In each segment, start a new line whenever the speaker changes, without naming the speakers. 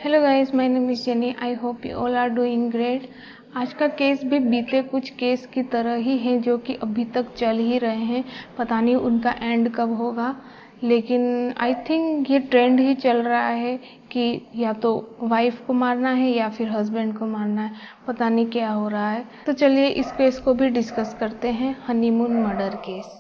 Hello guys, my name is Jenny. I hope you all are doing great. आज का case भी बीते कुछ केस की तरह ही है जो कि अभी तक चल ही रहे हैं। पता नहीं उनका एंड कब होगा, लेकिन आई थिंक ये ट्रेंड ही चल रहा है कि या तो वाइफ को मारना है या फिर हस्बैंड को मारना है। पता नहीं क्या हो रहा है। तो चलिए इस केस को भी डिस्कस करते हैं, honeymoon murder case.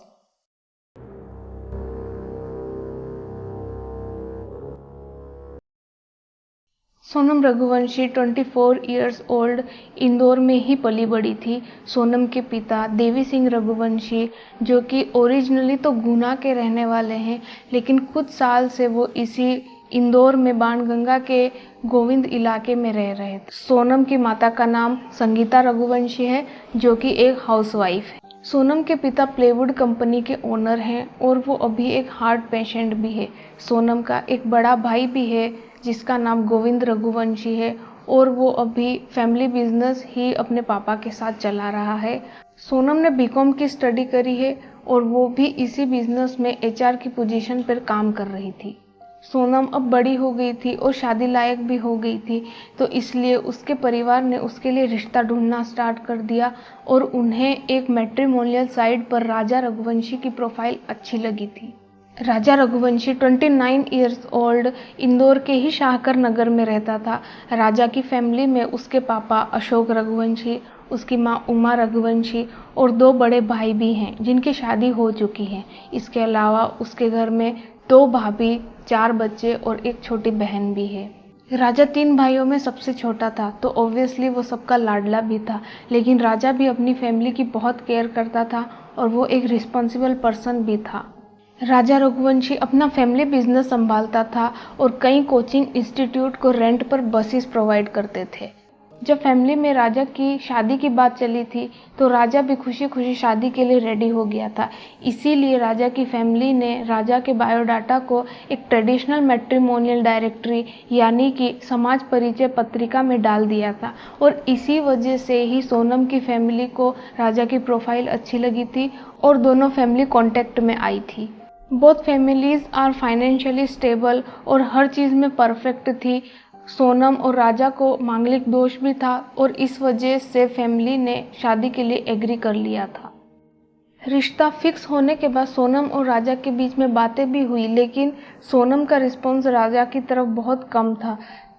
Sonam Raghuvanshi 24 years old Indore में ही पली बड़ी थी। सोनम के पिता देवी सिंह रघुवंशी, जो कि ओरिजिनली तो गुना के रहने वाले हैं, लेकिन कुछ साल से वो इसी इंदौर में बाणगंगा के गोविंद इलाके में रह रहे थे। सोनम की माता का नाम संगीता रघुवंशी है, जो कि एक हाउसवाइफ है। सोनम के पिता प्लेवुड कंपनी के ओनर हैं और वो अभी एक हार्ट पेशेंट भी है। सोनम का एक बड़ा भाई भी है जिसका नाम गोविंद रघुवंशी है और वो अभी फैमिली बिजनेस ही अपने पापा के साथ चला रहा है। सोनम ने बीकॉम की स्टडी करी है और वो भी इसी बिजनेस में एचआर की पोजीशन पर काम कर रही थी। सोनम अब बड़ी हो गई थी और शादी लायक भी हो गई थी, तो इसलिए उसके परिवार ने उसके लिए रिश्ता ढूंढना स्टार्ट कर दिया और उन्हें एक मैट्रिमोनियल साइट पर राजा रघुवंशी की प्रोफाइल अच्छी लगी थी। राजा रघुवंशी 29 इयर्स ओल्ड इंदौर के ही शाहकर नगर में रहता था। राजा की फैमिली में उसके पापा अशोक रघुवंशी, उसकी मां उमा रघुवंशी और दो बड़े भाई भी हैं जिनकी शादी हो चुकी है। इसके अलावा उसके घर में दो भाभी, 4 बच्चे और एक छोटी बहन भी है। राजा 3 भाइयों में सबसे छोटा था, तो ऑब्वियसली वो सबका लाडला भी था, लेकिन राजा भी अपनी फैमिली की बहुत केयर करता था और वो एक रिस्पॉन्सिबल पर्सन भी था। राजा रघुवंशी अपना फैमिली बिजनेस संभालता था और कई कोचिंग इंस्टीट्यूट को रेंट पर बसेस प्रोवाइड करते थे। जब फैमिली में राजा की शादी की बात चली थी तो राजा भी खुशी खुशी शादी के लिए रेडी हो गया था। इसीलिए राजा की फैमिली ने राजा के बायोडाटा को एक ट्रेडिशनल मैट्रिमोनियल डायरेक्टरी यानी कि समाज परिचय पत्रिका में डाल दिया था और इसी वजह से ही सोनम की फैमिली को राजा की प्रोफाइल अच्छी लगी थी और दोनों फैमिली कॉन्टेक्ट में आई थी। Both families are financially stable और हर चीज़ में परफेक्ट थी। सोनम और राजा को मांगलिक दोष भी था और इस वजह से फैमिली ने शादी के लिए एग्री कर लिया था। रिश्ता फिक्स होने के बाद सोनम और राजा के बीच में बातें भी हुई, लेकिन सोनम का रिस्पॉन्स राजा की तरफ बहुत कम था।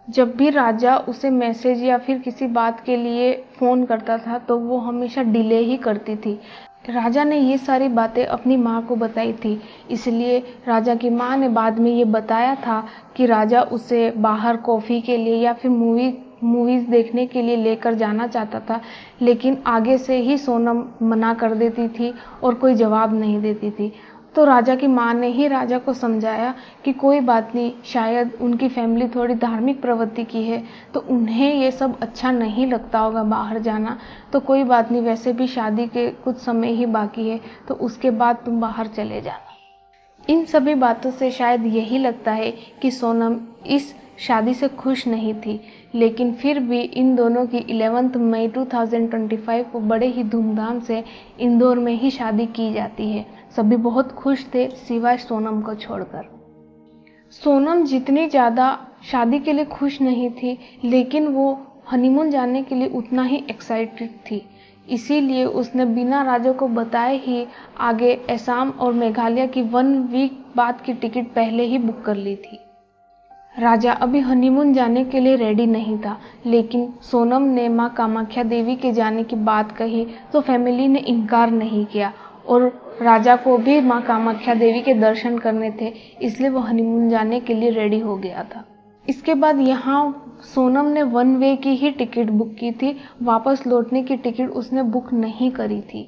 जब भी राजा उसे मैसेज या फिर किसी बात के लिए फ़ोन करता था तो वो हमेशा डिले ही करती थी। राजा ने ये सारी बातें अपनी माँ को बताई थी, इसलिए राजा की माँ ने बाद में ये बताया था कि राजा उसे बाहर कॉफ़ी के लिए या फिर मूवीज़ देखने के लिए लेकर जाना चाहता था, लेकिन आगे से ही सोनम मना कर देती थी और कोई जवाब नहीं देती थी। तो राजा की माँ ने ही राजा को समझाया कि कोई बात नहीं, शायद उनकी फैमिली थोड़ी धार्मिक प्रवृत्ति की है तो उन्हें ये सब अच्छा नहीं लगता होगा बाहर जाना, तो कोई बात नहीं, वैसे भी शादी के कुछ समय ही बाकी है तो उसके बाद तुम बाहर चले जाना। इन सभी बातों से शायद यही लगता है कि सोनम इस शादी से खुश नहीं थी, लेकिन फिर भी इन दोनों की 11 मई 2025 को बड़े ही धूमधाम से इंदौर में ही शादी की जाती है। सभी बहुत खुश थे सिवाय सोनम को छोड़कर। सोनम जितनी ज़्यादा शादी के लिए खुश नहीं थी, लेकिन वो हनीमून जाने के लिए उतना ही एक्साइटेड थी। इसीलिए उसने बिना राजा को बताए ही आगे असम और मेघालय की 1 वीक बाद की टिकट पहले ही बुक कर ली थी। राजा अभी हनीमून जाने के लिए रेडी नहीं था, लेकिन सोनम ने मां कामाख्या देवी के जाने की बात कही तो फैमिली ने इनकार नहीं किया और राजा को भी मां कामाख्या देवी के दर्शन करने थे, इसलिए वो हनीमून जाने के लिए रेडी हो गया था। इसके बाद यहाँ सोनम ने 1 वे की ही टिकट बुक की थी, वापस लौटने की टिकट उसने बुक नहीं करी थी।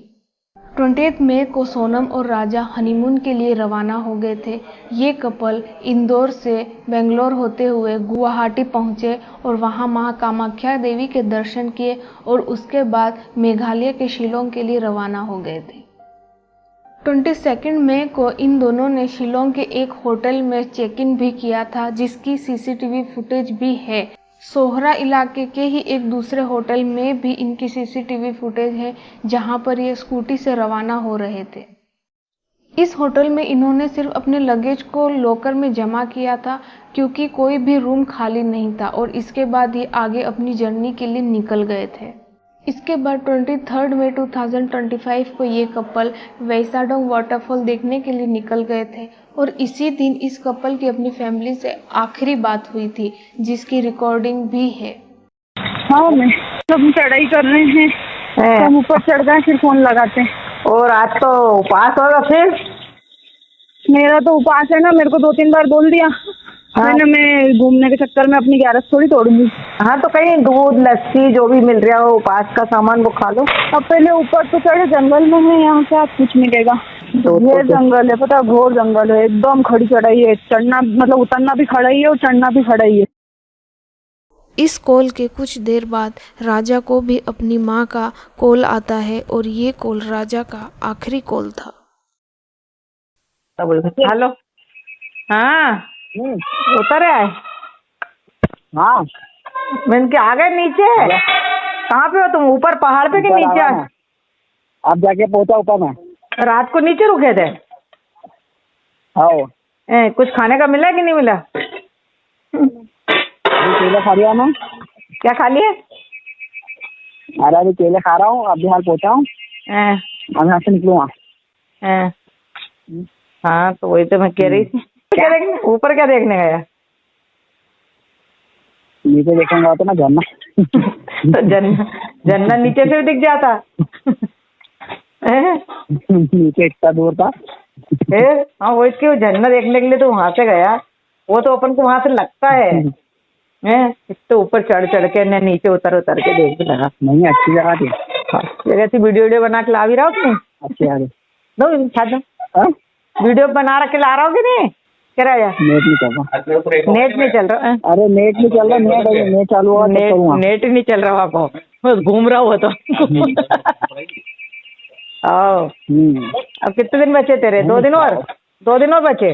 28 मई को सोनम और राजा हनीमून के लिए रवाना हो गए थे। ये कपल इंदौर से बेंगलोर होते हुए गुवाहाटी पहुंचे और वहां मां कामाख्या देवी के दर्शन किए और उसके बाद मेघालय के शिलोंग के लिए रवाना हो गए थे। 22 मई को इन दोनों ने शिलोंग के एक होटल में चेक इन भी किया था, जिसकी सीसीटीवी फुटेज भी है। सोहरा इलाके के ही एक दूसरे होटल में भी इनकी सीसीटीवी फुटेज है, जहां पर ये स्कूटी से रवाना हो रहे थे। इस होटल में इन्होंने सिर्फ अपने लगेज को लॉकर में जमा किया था क्योंकि कोई भी रूम खाली नहीं था और इसके बाद ये आगे अपनी जर्नी के लिए निकल गए थे। इसके बाद 23 मई 2025 को ये कपल वैसाडोंग वाटरफॉल देखने के लिए निकल गए थे और इसी दिन इस कपल की अपनी फैमिली से आखिरी बात हुई थी जिसकी रिकॉर्डिंग भी है।
हाँ, मैं सब चढ़ाई कर रहे हैं, हम ऊपर चढ़ गए फिर फोन लगाते हैं।
और आज तो उपवास होगा फिर?
मेरा तो उपवास है ना, मेरे को 2-3 बार बोल दिया।
हाँ।
मैं घूमने के चक्कर में अपनी ग्यारस थोड़ी तोड़ूंगी।
हाँ तो कहीं दूध लस्सी जो भी मिल रहा हो उपवास का सामान वो खा लो।
अब पहले ऊपर तो चढ़े, जंगल में है, यहाँ से आप कुछ मिलेगा। ये जंगल है, पता, घोर जंगल है, एकदम खड़ी चढ़ाई है, चढ़ना मतलब उतरना भी खड़ा ही है और चढ़ना भी खड़ा ही है।
इस कॉल के कुछ देर बाद राजा को भी अपनी माँ का कॉल आता है और ये कॉल राजा का आखिरी कॉल था।
हेलो, हाँ उतर आए?
हाँ,
मैंने क्या आ गए नीचे? कहाँ पे हो तुम? ऊपर पहाड़ पे कि नीचे?
अब जाके पहुंचा ऊपर में।
रात को नीचे रुके थे?
हाँ,
कुछ खाने का मिला कि नहीं मिला?
केले खा लिया मैं।
क्या खा लिए?
अरे अभी केले खा रहा हूँ, अभी हाल पहुंचा हूँ, अब यहाँ से निकलूंगा।
हाँ तो वही तो मैं कह रही थी। क्या देखने, ऊपर क्या देखने गया?
नीचे देखूंगा तो ना झरना।
तो झरना नीचे से दिख जाता।
नीचे इतना दूर था।
हाँ वो इसके झरना देखने के लिए तो वहां से गया, वो तो अपन को वहां से लगता है। तो ऊपर चढ़ चढ़ के न नीचे उतर उतर के देख भी लगा।
नहीं, अच्छी जगह थी,
जगह थी। वीडियो वीडियो बना के ला भी रहा हो कि नहीं?
अच्छी जगह
दो वीडियो बना रहा के ला रहा हो कि नहीं? क्या रहा?
नेट नहीं चल रहा।
नेट नहीं चल रहा?
अरे नेट नहीं चल रहा, नेट चालू हुआ।
नेट ही नहीं चल रहा आपको, बस घूम रहा हुआ तो। अब कितने दिन बचे तेरे? 2 दिन और? 2 दिन और बचे।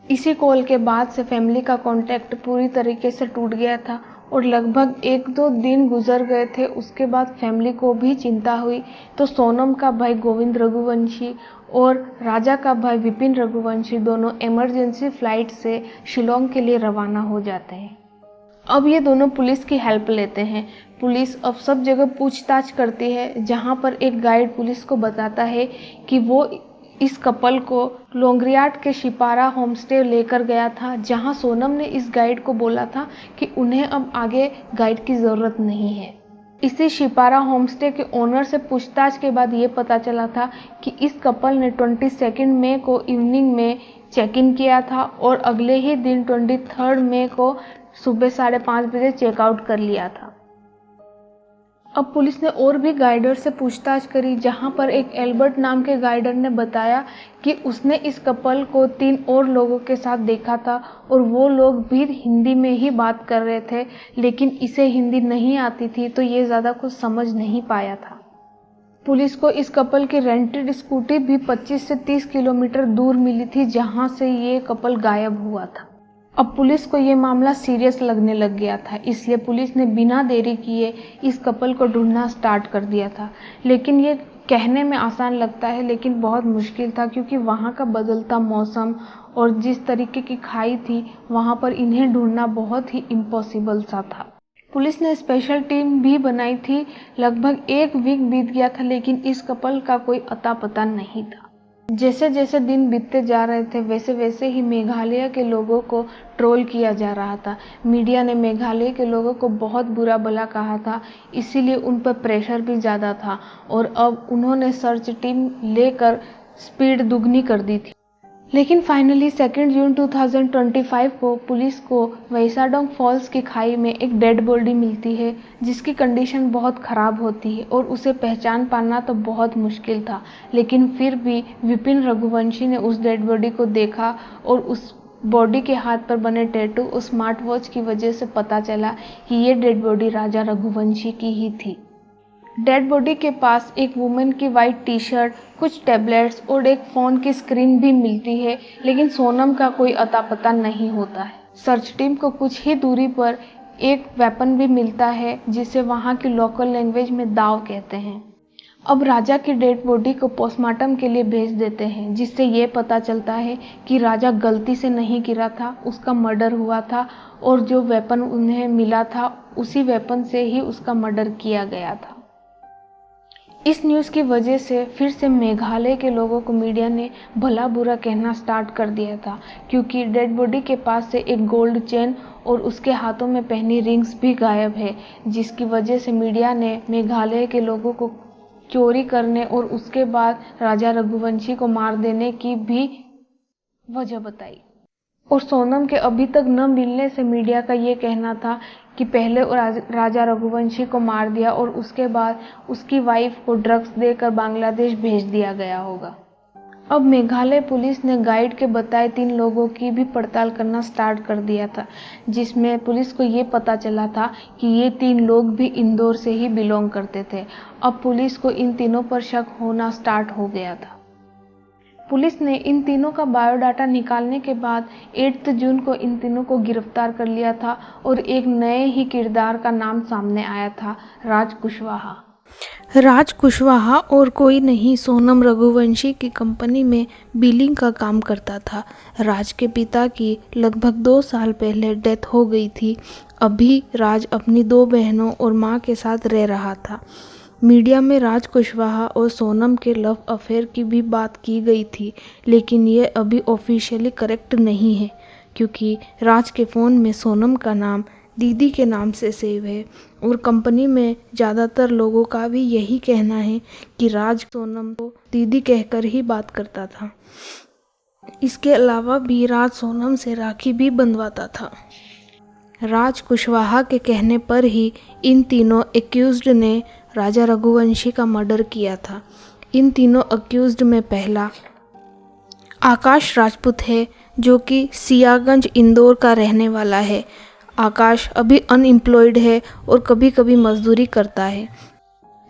इसी कॉल के बाद से फैमिली का कांटेक्ट पूरी तरीके से टूट गया था और लगभग 1-2 दिन गुजर गए थे। उसके बाद फैमिली को भी चिंता हुई तो सोनम का भाई गोविंद रघुवंशी और राजा का भाई विपिन रघुवंशी दोनों इमरजेंसी फ्लाइट से शिलोंग के लिए रवाना हो जाते हैं। अब ये दोनों पुलिस की हेल्प लेते हैं। पुलिस अब सब जगह पूछताछ करती है, जहां पर एक गाइड पुलिस को बताता है कि वो इस कपल को लोंगरियाट के शिपारा होमस्टे लेकर गया था, जहां सोनम ने इस गाइड को बोला था कि उन्हें अब आगे गाइड की ज़रूरत नहीं है। इसी शिपारा होमस्टे के ओनर से पूछताछ के बाद ये पता चला था कि इस कपल ने 22 मई को इवनिंग में चेक इन किया था और अगले ही दिन 23 मई को सुबह 5:30 बजे चेकआउट कर लिया था। अब पुलिस ने और भी गाइडर से पूछताछ करी, जहां पर एक एल्बर्ट नाम के गाइडर ने बताया कि उसने इस कपल को 3 और लोगों के साथ देखा था और वो लोग भी हिंदी में ही बात कर रहे थे, लेकिन इसे हिंदी नहीं आती थी तो ये ज़्यादा कुछ समझ नहीं पाया था। पुलिस को इस कपल की रेंटेड स्कूटी भी 25 से 30 किलोमीटर दूर मिली थी, जहां से ये कपल गायब हुआ था। अब पुलिस को ये मामला सीरियस लगने लग गया था, इसलिए पुलिस ने बिना देरी किए इस कपल को ढूंढना स्टार्ट कर दिया था। लेकिन ये कहने में आसान लगता है लेकिन बहुत मुश्किल था, क्योंकि वहाँ का बदलता मौसम और जिस तरीके की खाई थी वहाँ पर इन्हें ढूंढना बहुत ही इम्पॉसिबल सा था। पुलिस ने स्पेशल टीम भी बनाई थी। लगभग 1 वीक बीत गया था लेकिन इस कपल का कोई अता पता नहीं था। जैसे जैसे दिन बीतते जा रहे थे वैसे वैसे ही मेघालय के लोगों को ट्रोल किया जा रहा था। मीडिया ने मेघालय के लोगों को बहुत बुरा भला कहा था, इसीलिए उन पर प्रेशर भी ज़्यादा था और अब उन्होंने सर्च टीम लेकर स्पीड दुगनी कर दी थी। लेकिन फाइनली 2 जून 2025 को पुलिस को वैसाडोंग फॉल्स की खाई में एक डेड बॉडी मिलती है, जिसकी कंडीशन बहुत ख़राब होती है और उसे पहचान पाना तो बहुत मुश्किल था। लेकिन फिर भी विपिन रघुवंशी ने उस डेड बॉडी को देखा और उस बॉडी के हाथ पर बने टैटू और स्मार्ट वॉच की वजह से पता चला कि ये डेड बॉडी राजा रघुवंशी की ही थी। डेड बॉडी के पास एक वुमेन की वाइट टी शर्ट, कुछ टैबलेट्स और एक फ़ोन की स्क्रीन भी मिलती है, लेकिन सोनम का कोई अता पता नहीं होता है। सर्च टीम को कुछ ही दूरी पर एक वेपन भी मिलता है, जिसे वहाँ की लोकल लैंग्वेज में दाव कहते हैं। अब राजा की डेड बॉडी को पोस्टमार्टम के लिए भेज देते हैं, जिससे ये पता चलता है कि राजा गलती से नहीं गिरा था, उसका मर्डर हुआ था और जो वेपन उन्हें मिला था उसी वेपन से ही उसका मर्डर किया गया था। इस न्यूज़ की वजह से फिर से मेघालय के लोगों को मीडिया ने भला बुरा कहना स्टार्ट कर दिया था, क्योंकि डेड बॉडी के पास से एक गोल्ड चेन और उसके हाथों में पहनी रिंग्स भी गायब है, जिसकी वजह से मीडिया ने मेघालय के लोगों को चोरी करने और उसके बाद राजा रघुवंशी को मार देने की भी वजह बताई। और सोनम के अभी तक न मिलने से मीडिया का ये कहना था कि पहले राजा रघुवंशी को मार दिया और उसके बाद उसकी वाइफ को ड्रग्स देकर बांग्लादेश भेज दिया गया होगा। अब मेघालय पुलिस ने गाइड के बताए 3 लोगों की भी पड़ताल करना स्टार्ट कर दिया था, जिसमें पुलिस को ये पता चला था कि ये 3 लोग भी इंदौर से ही बिलोंग करते थे। अब पुलिस को इन तीनों पर शक होना स्टार्ट हो गया था। पुलिस ने इन तीनों का बायोडाटा निकालने के बाद 8 जून को इन तीनों को गिरफ्तार कर लिया था और एक नए ही किरदार का नाम सामने आया था, राज कुशवाहा। राज कुशवाहा और कोई नहीं, सोनम रघुवंशी की कंपनी में बिलिंग का काम करता था। राज के पिता की लगभग 2 साल पहले डेथ हो गई थी। अभी राज अपनी 2 बहनों और मां के साथ रह रहा था। मीडिया में राज कुशवाहा और सोनम के लव अफेयर की भी बात की गई थी, लेकिन ये अभी ऑफिशियली करेक्ट नहीं है, क्योंकि राज के फ़ोन में सोनम का नाम दीदी के नाम से सेव है और कंपनी में ज़्यादातर लोगों का भी यही कहना है कि राज सोनम को दीदी कहकर ही बात करता था। इसके अलावा भी राज सोनम से राखी भी बंधवाता था। राज कुशवाहा के कहने पर ही इन तीनों एक्यूज्ड ने राजा रघुवंशी का मर्डर किया था। इन तीनों अक्यूज्ड में पहला आकाश राजपूत है, जो कि सियागंज इंदौर का रहने वाला है। आकाश अभी अनएम्प्लॉयड है और कभी कभी मजदूरी करता है।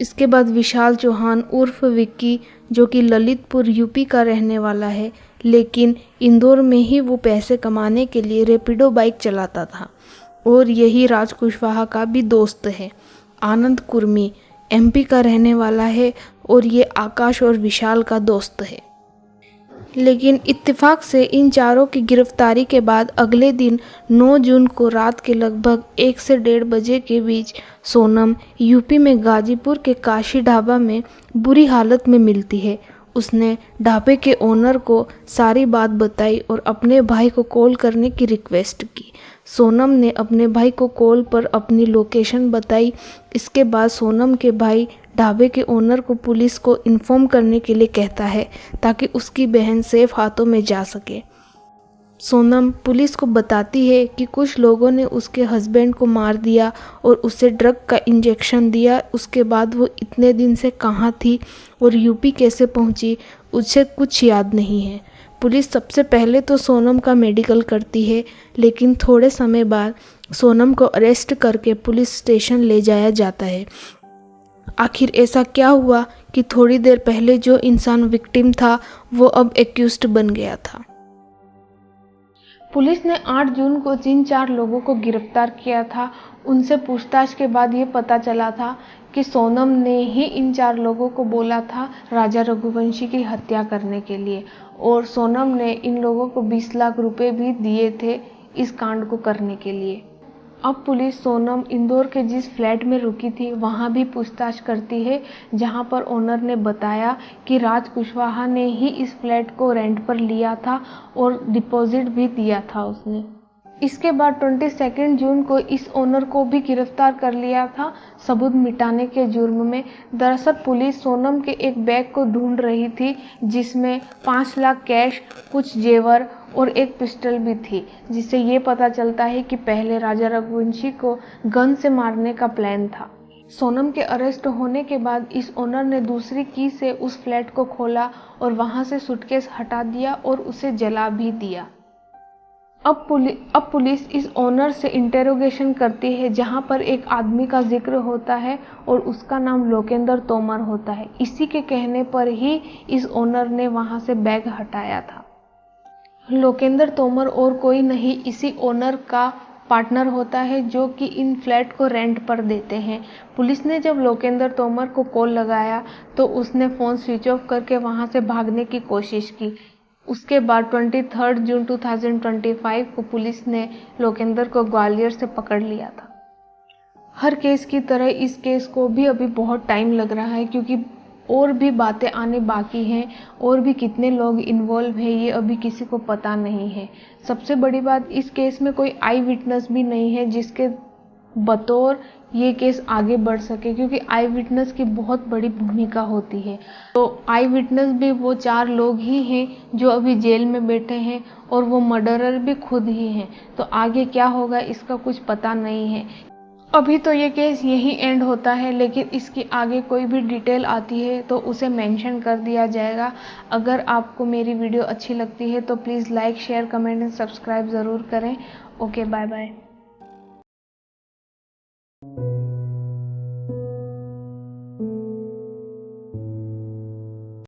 इसके बाद विशाल चौहान उर्फ विक्की, जो कि ललितपुर यूपी का रहने वाला है, लेकिन इंदौर में ही वो पैसे कमाने के लिए रैपिडो बाइक चलाता था और यही राज कुशवाहा का भी दोस्त है। आनंद कुर्मी एमपी का रहने वाला है और ये आकाश और विशाल का दोस्त है। लेकिन इत्तेफाक से इन चारों की गिरफ्तारी के बाद अगले दिन 9 जून को रात के लगभग 1 से 1:30 बजे के बीच सोनम यूपी में गाजीपुर के काशी ढाबा में बुरी हालत में मिलती है। उसने ढाबे के ओनर को सारी बात बताई और अपने भाई को कॉल करने की रिक्वेस्ट की। सोनम ने अपने भाई को कॉल पर अपनी लोकेशन बताई। इसके बाद सोनम के भाई ढाबे के ओनर को पुलिस को इन्फॉर्म करने के लिए कहता है, ताकि उसकी बहन सेफ हाथों में जा सके। सोनम पुलिस को बताती है कि कुछ लोगों ने उसके हस्बैंड को मार दिया और उसे ड्रग का इंजेक्शन दिया। उसके बाद वो इतने दिन से कहाँ थी और यूपी कैसे पहुँची, उसे कुछ याद नहीं है। पुलिस सबसे पहले तो सोनम का मेडिकल करती है, लेकिन थोड़े समय बाद सोनम को अरेस्ट करके पुलिस स्टेशन ले जाया जाता है। आखिर ऐसा क्या हुआ कि थोड़ी देर पहले जो इंसान विक्टिम था वो अब एक्यूज्ड बन गया था। पुलिस ने 8 जून को जिन 4 लोगों को गिरफ्तार किया था, उनसे पूछताछ के बाद ये पता चला था कि सोनम ने ही इन 4 लोगों को बोला था राजा रघुवंशी की हत्या करने के लिए, और सोनम ने इन लोगों को 20 लाख रुपए भी दिए थे इस कांड को करने के लिए। अब पुलिस सोनम इंदौर के जिस फ्लैट में रुकी थी वहां भी पूछताछ करती है, जहां पर ओनर ने बताया कि राज कुशवाहा ने ही इस फ्लैट को रेंट पर लिया था और डिपॉजिट भी दिया था उसने। इसके बाद 22 जून को इस ओनर को भी गिरफ्तार कर लिया था सबूत मिटाने के जुर्म में। दरअसल पुलिस सोनम के एक बैग को ढूंढ रही थी, जिसमें 5 लाख कैश, कुछ जेवर और एक पिस्टल भी थी, जिससे ये पता चलता है कि पहले राजा रघुवंशी को गन से मारने का प्लान था। सोनम के अरेस्ट होने के बाद इस ओनर ने दूसरी की से उस फ्लैट को खोला और वहां से सूटकेस हटा दिया और उसे जला भी दिया। अब पुलिस इस ओनर से इंटेरोगेशन करती है, जहां पर एक आदमी का जिक्र होता है और उसका नाम लोकेंद्र तोमर होता है। इसी के कहने पर ही इस ओनर ने वहां से बैग हटाया था। लोकेंद्र तोमर और कोई नहीं, इसी ओनर का पार्टनर होता है जो कि इन फ्लैट को रेंट पर देते हैं। पुलिस ने जब लोकेंद्र तोमर को कॉल लगाया तो उसने फ़ोन स्विच ऑफ करके वहां से भागने की कोशिश की। उसके बाद 23 जून 2025 को पुलिस ने लोकेंद्र को ग्वालियर से पकड़ लिया था। हर केस की तरह इस केस को भी अभी बहुत टाइम लग रहा है, क्योंकि और भी बातें आने बाकी हैं, और भी कितने लोग इन्वॉल्व हैं ये अभी किसी को पता नहीं है। सबसे बड़ी बात, इस केस में कोई आई विटनेस भी नहीं है जिसके बतौर ये केस आगे बढ़ सके, क्योंकि आई विटनेस की बहुत बड़ी भूमिका होती है। तो आई विटनेस भी वो 4 लोग ही हैं जो अभी जेल में बैठे हैं, और वो मर्डरर भी खुद ही हैं। तो आगे क्या होगा इसका कुछ पता नहीं है। अभी तो ये केस यहीं एंड होता है, लेकिन इसकी आगे कोई भी डिटेल आती है तो उसे मेंशन कर दिया जाएगा। अगर आपको मेरी वीडियो अच्छी लगती है तो please like, share, comment and subscribe ज़रूर करें। Okay, bye bye.